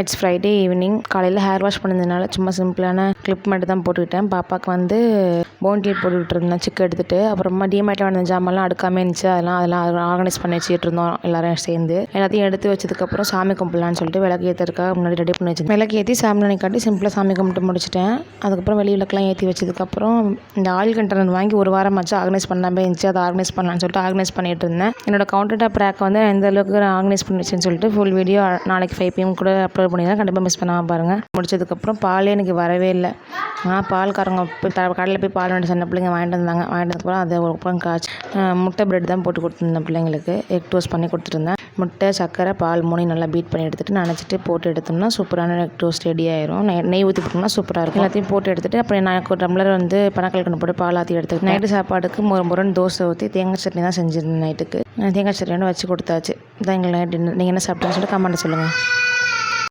It's Friday evening. காலையில் hair wash பண்ணதுனால சும்மா சிம்பிளான கிளிப் மட்டும் தான் போட்டுக்கிட்டேன். பாப்பாவுக்கு வந்து போன்டில் போட்டுக்கிட்டு இருந்தேன் சிக்கு எடுத்துகிட்டு. அப்புறமா டிமார்ட்டில் வந்த ஜாமான்லாம் அடுக்காமே இருந்துச்சு. அதெல்லாம் ஆர்கனைஸ் பண்ணி வச்சுக்கிட்டு இருந்தோம் எல்லோரும் சேர்ந்து. எல்லாத்தையும் எடுத்து வச்சதுக்கப்புறம் சாமி கும்பிடலான்னு சொல்லிட்டு விளக்கு ஏற்றுறதுக்காக முன்னாடி ரெடி பண்ணி வச்சுருந்தேன். விளக்கு ஏற்றி சாமி காட்டி சிம்பிளாக சாமி கும்பிட்டு முடிச்சிட்டேன். அதுக்கப்புறம் வெளி விளக்கெலாம் ஏற்றி வச்சதுக்கப்புறம் இந்த ஆயில் கண்டெய்னர் வாங்கி ஒரு வாரமாச்சு ஆர்கனைஸ் பண்ணாமல் இருந்துச்சு. அதை ஆர்கனைஸ் பண்ணலான்னு சொல்லிட்டு ஆர்கனைஸ் பண்ணிகிட்டு இருந்தேன். என்னோட கவுண்டர் டாப் ரேக் வந்து எந்த அளவுக்கு நான் ஆர்கனைஸ் பண்ணி வச்சேன்னு சொல்லிட்டு ஃபுல் வீடியோ நாளைக்கு 5 PM கூட அப்லோட் பண்ணிடுறேன். கண்டிப்பாக மிஸ் பண்ணாமல் பாருங்கள். முடிச்சதுக்கப்புறம் பாலே எனக்கு வரவே இல்லை. ஆனால் பால்காரங்க கடையில் போய் பால் வேண்டிய சின்ன பிள்ளைங்க வாங்கிட்டு வந்ததுக்கப்புறம் அதை ஒரு பக்கம் காய்ச்சி முட்டை பிரெட் தான் போட்டு கொடுத்துருந்தேன் பிள்ளைங்களுக்கு. எக் டோஸ்ட் பண்ணி கொடுத்துருந்தேன். முட்டை, சர்க்கரை, பால் 3 நல்லா பீட் பண்ணி எடுத்துகிட்டு நனைச்சிட்டு போட்டு எடுத்தோம்னா சூப்பரான எக் டோஸ்ட் ரெடி ஆயிரும். நெய் ஊற்றி போட்டோம்னா சூப்பராக இருக்கும். எல்லாத்தையும் போட்டு எடுத்துகிட்டு அப்புறம் நான் ஒரு டம்ளர் வந்து பனக்கல்கண்டு போட்டு பால் ஆற்றி எடுத்துக்கிட்டு நைட்டு சாப்பாடுக்கு முரண் தோசை ஊற்றி தேங்காய் சட்னி தான் செஞ்சுருந்தேன். நைட்டுக்கு தேங்காய் சட்னியோட வச்சு கொடுத்தாச்சு. இதான் எங்கள் நைட் டின்னர். நீங்கள் என்ன சாப்பிட்டீங்கன்னு சொல்லிட்டு கமெண்ட் சொல்லுங்கள்.